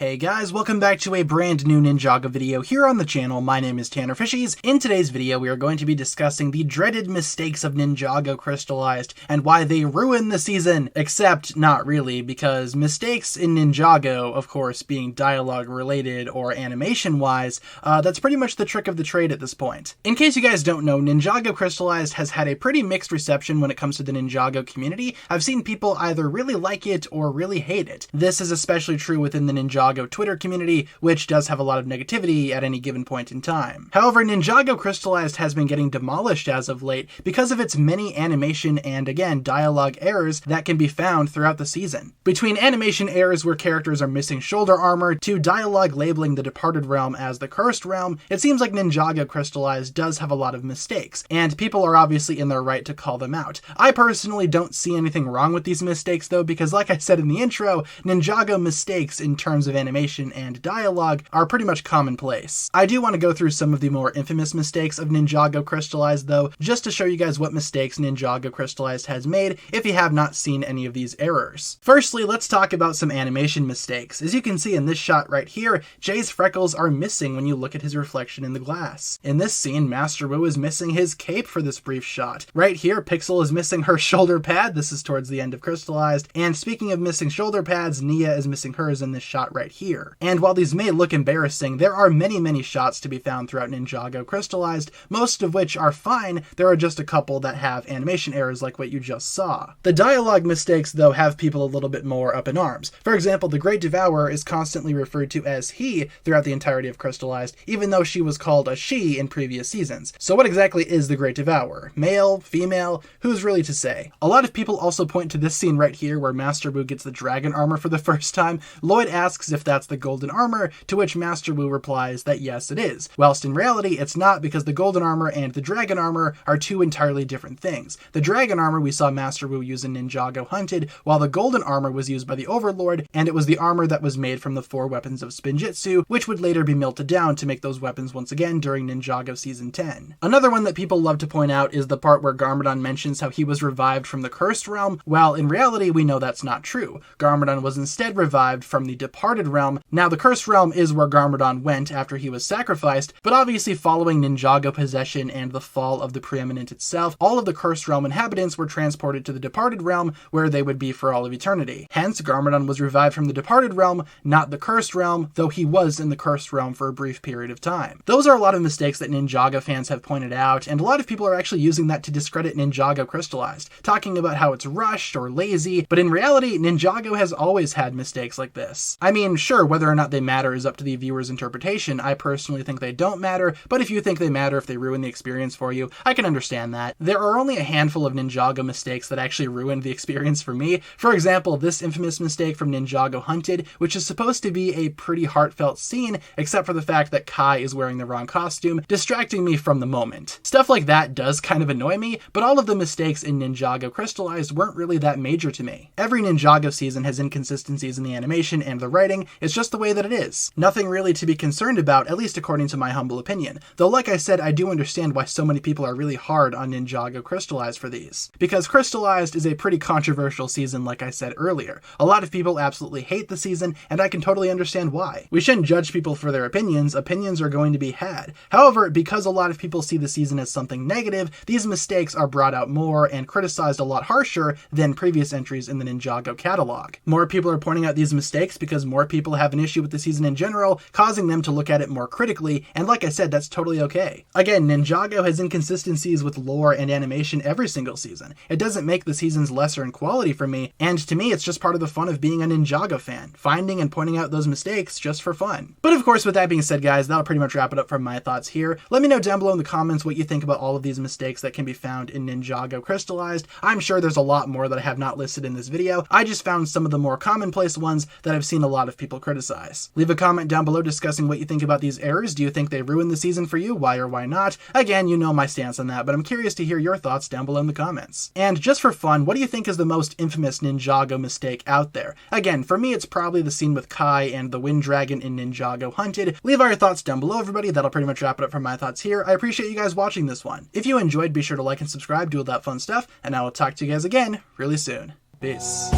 Hey guys, welcome back to a brand new Ninjago video here on the channel. My name is TannerFishies. In today's video, we are going to be discussing the dreaded mistakes of Ninjago Crystalized and why they ruin the season. Except not really, because mistakes in Ninjago, of course, being dialogue related or animation wise, that's pretty much the trick of the trade at this point. In case you guys don't know, Ninjago Crystalized has had a pretty mixed reception when it comes to the Ninjago community. I've seen people either really like it or really hate it. This is especially true within the Ninjago Twitter community, which does have a lot of negativity at any given point in time. However, Ninjago Crystalized has been getting demolished as of late because of its many animation and, again, dialogue errors that can be found throughout the season. Between animation errors where characters are missing shoulder armor to dialogue labeling the Departed Realm as the Cursed Realm, it seems like Ninjago Crystalized does have a lot of mistakes, and people are obviously in their right to call them out. I personally don't see anything wrong with these mistakes though, because like I said in the intro, Ninjago mistakes in terms of animation and dialogue are pretty much commonplace. I do want to go through some of the more infamous mistakes of Ninjago Crystalized though, just to show you guys what mistakes Ninjago Crystalized has made if you have not seen any of these errors. Firstly, let's talk about some animation mistakes. As you can see in this shot right here, Jay's freckles are missing when you look at his reflection in the glass. In this scene, Master Wu is missing his cape for this brief shot. Right here, Pixel is missing her shoulder pad. This is towards the end of Crystalized. And speaking of missing shoulder pads, Nia is missing hers in this shot right here. And while these may look embarrassing, there are many shots to be found throughout Ninjago Crystalized, most of which are fine. There are just a couple that have animation errors like what you just saw. The dialogue mistakes, though, have people a little bit more up in arms. For example, the Great Devourer is constantly referred to as he throughout the entirety of Crystalized, even though she was called a she in previous seasons. So what exactly is the Great Devourer? Male? Female? Who's really to say? A lot of people also point to this scene right here where Master Wu gets the dragon armor for the first time. Lloyd asks if that's the golden armor, to which Master Wu replies that yes, it is. Whilst in reality, it's not, because the golden armor and the dragon armor are two entirely different things. The dragon armor we saw Master Wu use in Ninjago Hunted, while the golden armor was used by the Overlord, and it was the armor that was made from the 4 weapons of Spinjitzu, which would later be melted down to make those weapons once again during Ninjago Season 10. Another one that people love to point out is the part where Garmadon mentions how he was revived from the Cursed Realm, while in reality we know that's not true. Garmadon was instead revived from the Departed Realm. Now the Cursed Realm is where Garmadon went after he was sacrificed, but obviously following Ninjago possession and the fall of the Preeminent itself, all of the Cursed Realm inhabitants were transported to the Departed Realm, where they would be for all of eternity. Hence, Garmadon was revived from the Departed Realm, not the Cursed Realm, though he was in the Cursed Realm for a brief period of time. Those are a lot of mistakes that Ninjago fans have pointed out, and a lot of people are actually using that to discredit Ninjago Crystalized, talking about how it's rushed or lazy, but in reality, Ninjago has always had mistakes like this. I mean, sure, whether or not they matter is up to the viewer's interpretation. I personally think they don't matter, but if you think they matter if they ruin the experience for you, I can understand that. There are only a handful of Ninjago mistakes that actually ruined the experience for me. For example, this infamous mistake from Ninjago Hunted, which is supposed to be a pretty heartfelt scene, except for the fact that Kai is wearing the wrong costume, distracting me from the moment. Stuff like that does kind of annoy me, but all of the mistakes in Ninjago Crystalized weren't really that major to me. Every Ninjago season has inconsistencies in the animation and the writing. It's just the way that it is. Nothing really to be concerned about, at least according to my humble opinion. Though like I said, I do understand why so many people are really hard on Ninjago Crystalized for these. Because Crystalized is a pretty controversial season, like I said earlier. A lot of people absolutely hate the season, and I can totally understand why. We shouldn't judge people for their opinions. Opinions are going to be had. However, because a lot of people see the season as something negative, these mistakes are brought out more and criticized a lot harsher than previous entries in the Ninjago catalog. More people are pointing out these mistakes because more people have an issue with the season in general, causing them to look at it more critically, and like I said, that's totally okay. Again, Ninjago has inconsistencies with lore and animation every single season. It doesn't make the seasons lesser in quality for me, and to me it's just part of the fun of being a Ninjago fan, finding and pointing out those mistakes just for fun. But of course, with that being said guys, that'll pretty much wrap it up from my thoughts here. Let me know down below in the comments what you think about all of these mistakes that can be found in Ninjago Crystalized. I'm sure there's a lot more that I have not listed in this video. I just found some of the more commonplace ones that I've seen a lot of people criticize. Leave a comment down below discussing what you think about these errors. Do you think they ruined the season for you? Why or why not? Again, you know my stance on that, but I'm curious to hear your thoughts down below in the comments. And just for fun, what do you think is the most infamous Ninjago mistake out there? Again, for me, it's probably the scene with Kai and the Wind Dragon in Ninjago Hunted. Leave all your thoughts down below, everybody. That'll pretty much wrap it up for my thoughts here. I appreciate you guys watching this one. If you enjoyed, be sure to like and subscribe, do all that fun stuff, and I will talk to you guys again really soon. Peace.